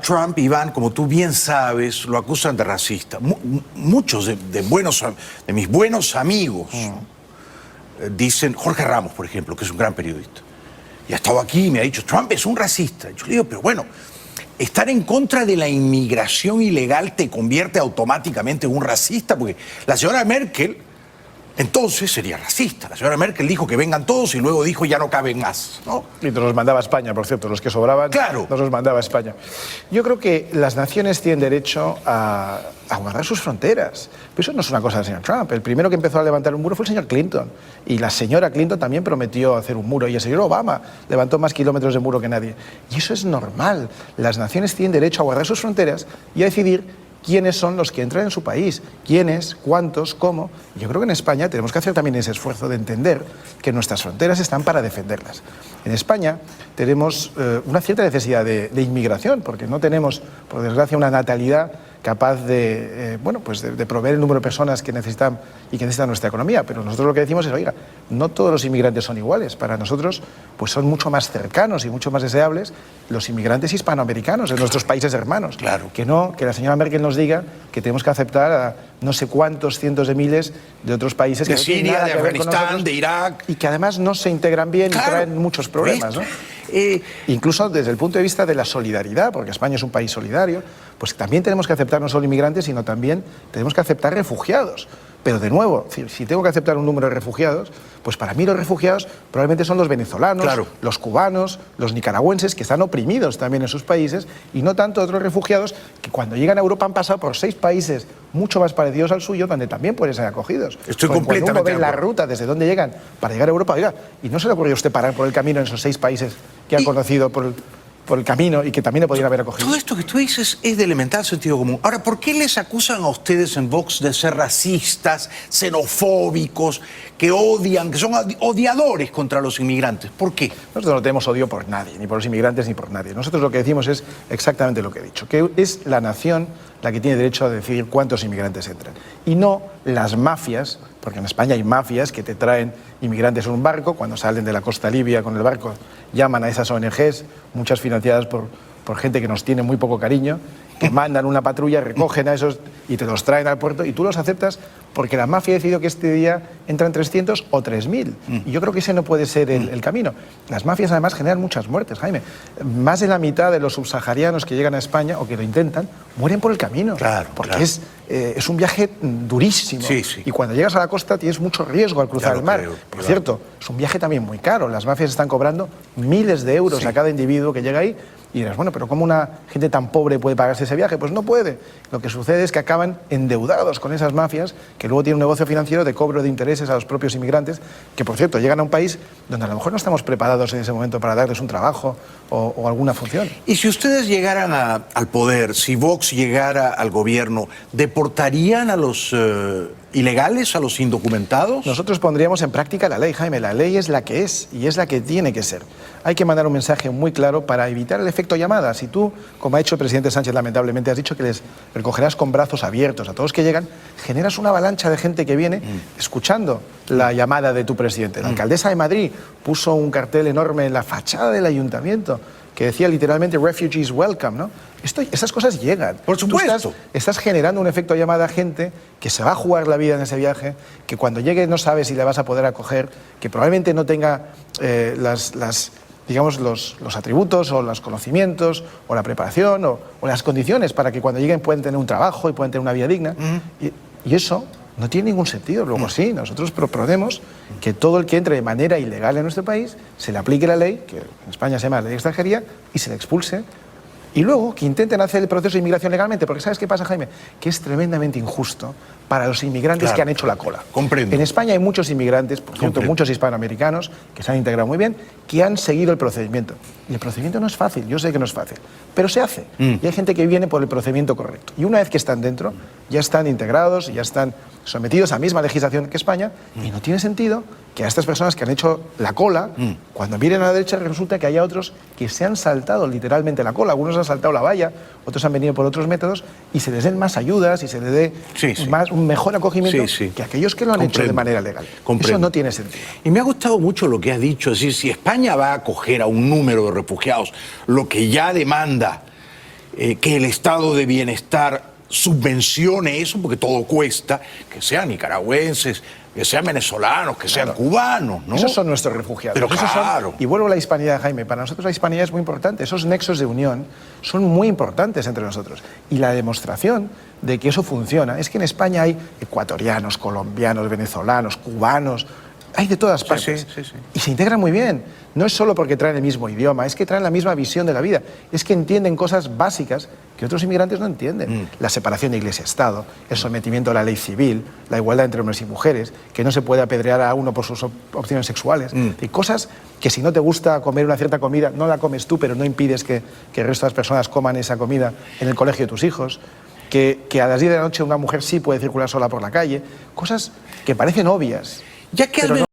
Trump, Iván, como tú bien sabes, lo acusan de racista. Muchos de mis buenos amigos dicen, Jorge Ramos, por ejemplo, que es un gran periodista, y ha estado aquí y me ha dicho, Trump es un racista. Yo le digo, pero bueno, estar en contra de la inmigración ilegal te convierte automáticamente en un racista, porque la señora Merkel entonces sería racista. La señora Merkel dijo que vengan todos y luego dijo ya no caben más, ¿no? Y nos los mandaba a España, por cierto, los que sobraban, claro, nos los mandaba a España. Yo creo que las naciones tienen derecho a guardar sus fronteras. Pero eso no es una cosa del señor Trump. El primero que empezó a levantar un muro fue el señor Clinton. Y la señora Clinton también prometió hacer un muro. Y el señor Obama levantó más kilómetros de muro que nadie. Y eso es normal. Las naciones tienen derecho a guardar sus fronteras y a decidir quiénes son los que entran en su país, quiénes, cuántos, cómo. Yo creo que en España tenemos que hacer también ese esfuerzo de entender que nuestras fronteras están para defenderlas. En España tenemos una cierta necesidad de inmigración, porque no tenemos, por desgracia, una natalidad capaz de, de proveer el número de personas que necesitan y que necesita nuestra economía. Pero nosotros lo que decimos es, oiga, no todos los inmigrantes son iguales. Para nosotros, pues son mucho más cercanos y mucho más deseables los inmigrantes hispanoamericanos de nuestros países hermanos. Claro. Que no, que la señora Merkel nos diga que tenemos que aceptar a no sé cuántos cientos de miles de otros países. De que Siria, no de Afganistán, de Irak. Y que además no se integran bien, claro, y traen muchos problemas, ¿no? Incluso desde el punto de vista de la solidaridad, porque España es un país solidario, pues también tenemos que aceptar no solo inmigrantes, sino también tenemos que aceptar refugiados. Pero de nuevo, si tengo que aceptar un número de refugiados, pues para mí los refugiados probablemente son los venezolanos, claro, los cubanos, los nicaragüenses, que están oprimidos también en sus países, y no tanto otros refugiados que cuando llegan a Europa han pasado por 6 países mucho más parecidos al suyo, donde también pueden ser acogidos. Estoy porque completamente cuando uno ve de la acuerdo. ruta desde donde llegan para llegar a Europa, oiga, y no se le ocurrió a usted parar por el camino en esos 6 países que han conocido por el camino y que también le podrían haber acogido. Todo esto que tú dices es de elemental sentido común. Ahora, ¿por qué les acusan a ustedes en Vox de ser racistas, xenofóbicos, que odian, que son odiadores contra los inmigrantes? ¿Por qué? Nosotros no tenemos odio por nadie, ni por los inmigrantes ni por nadie. Nosotros lo que decimos es exactamente lo que he dicho, que es la nación la que tiene derecho a decidir cuántos inmigrantes entran. Y no las mafias, porque en España hay mafias que te traen inmigrantes en un barco, cuando salen de la costa libia con el barco, llaman a esas ONGs, muchas financiadas por gente que nos tiene muy poco cariño, que mandan una patrulla, recogen a esos y te los traen al puerto y tú los aceptas porque la mafia ha decidido que este día entran 300 o 3.000. Y yo creo que ese no puede ser el camino. Las mafias además generan muchas muertes, Jaime. Más de la mitad de los subsaharianos que llegan a España o que lo intentan, mueren por el camino. Claro, porque claro. Es un viaje durísimo. Sí, sí. Y cuando llegas a la costa tienes mucho riesgo al cruzar el mar. Creo, por cierto, es un viaje también muy caro. Las mafias están cobrando miles de euros a cada individuo que llega ahí. Y dirás, bueno, pero ¿cómo una gente tan pobre puede pagarse ese viaje? Pues no puede. Lo que sucede es que acaban endeudados con esas mafias, que luego tienen un negocio financiero de cobro de intereses a los propios inmigrantes, que por cierto llegan a un país donde a lo mejor no estamos preparados en ese momento para darles un trabajo o alguna función. Y si ustedes llegaran al poder, si Vox llegara al gobierno, ¿deportarían a los ilegales, a los indocumentados? Nosotros pondríamos en práctica la ley, Jaime. La ley es la que es y es la que tiene que ser. Hay que mandar un mensaje muy claro para evitar el efecto llamada. Si tú, como ha hecho el presidente Sánchez, lamentablemente, has dicho que les recogerás con brazos abiertos a todos que llegan, generas una avalancha de gente que viene escuchando la llamada de tu presidente. La alcaldesa de Madrid puso un cartel enorme en la fachada del ayuntamiento que decía literalmente "Refugees welcome", ¿no? Esas cosas llegan. Por supuesto. Tú estás generando un efecto llamada a gente que se va a jugar la vida en ese viaje, que cuando llegue no sabe si la vas a poder acoger, que probablemente no tenga digamos, los atributos o los conocimientos o la preparación o las condiciones para que cuando lleguen puedan tener un trabajo y puedan tener una vida digna. Y eso no tiene ningún sentido. Luego sí, nosotros proponemos que todo el que entre de manera ilegal en nuestro país se le aplique la ley, que en España se llama ley de extranjería, y se le expulse. Y luego que intenten hacer el proceso de inmigración legalmente, porque ¿sabes qué pasa, Jaime? Que es tremendamente injusto para los inmigrantes que han hecho la cola. Comprendo. En España hay muchos inmigrantes, por cierto, muchos hispanoamericanos, que se han integrado muy bien, que han seguido el procedimiento. Y el procedimiento no es fácil, yo sé que no es fácil, pero se hace. Y hay gente que viene por el procedimiento correcto. Y una vez que están dentro, ya están integrados y ya están sometidos a la misma legislación que España, y no tiene sentido que a estas personas que han hecho la cola, cuando miren a la derecha resulta que haya otros que se han saltado literalmente la cola. Algunos han saltado la valla, otros han venido por otros métodos, y se les den más ayudas y se les dé un mejor acogimiento que aquellos que lo han hecho de manera legal. Eso no tiene sentido. Y me ha gustado mucho lo que has dicho, es decir, si España va a acoger a un número de refugiados, lo que ya demanda, que el estado de bienestar subvencione eso, porque todo cuesta, que sean nicaragüenses, que sean venezolanos, que sean cubanos, ¿no? Esos son nuestros refugiados. Pero Esos claro. y vuelvo a la hispanidad, Jaime. Para nosotros la hispanidad es muy importante. Esos nexos de unión son muy importantes entre nosotros. Y la demostración de que eso funciona es que en España hay ecuatorianos, colombianos, venezolanos, cubanos, hay de todas partes. Sí. Y se integran muy bien. No es solo porque traen el mismo idioma, es que traen la misma visión de la vida. Es que entienden cosas básicas que otros inmigrantes no entienden. La separación de Iglesia-Estado, el sometimiento a la ley civil, la igualdad entre hombres y mujeres, que no se puede apedrear a uno por sus opciones sexuales. Y cosas que si no te gusta comer una cierta comida, no la comes tú, pero no impides que el resto de las personas coman esa comida en el colegio de tus hijos. Que a las 10 de la noche una mujer sí puede circular sola por la calle. Cosas que parecen obvias. Ya que pero no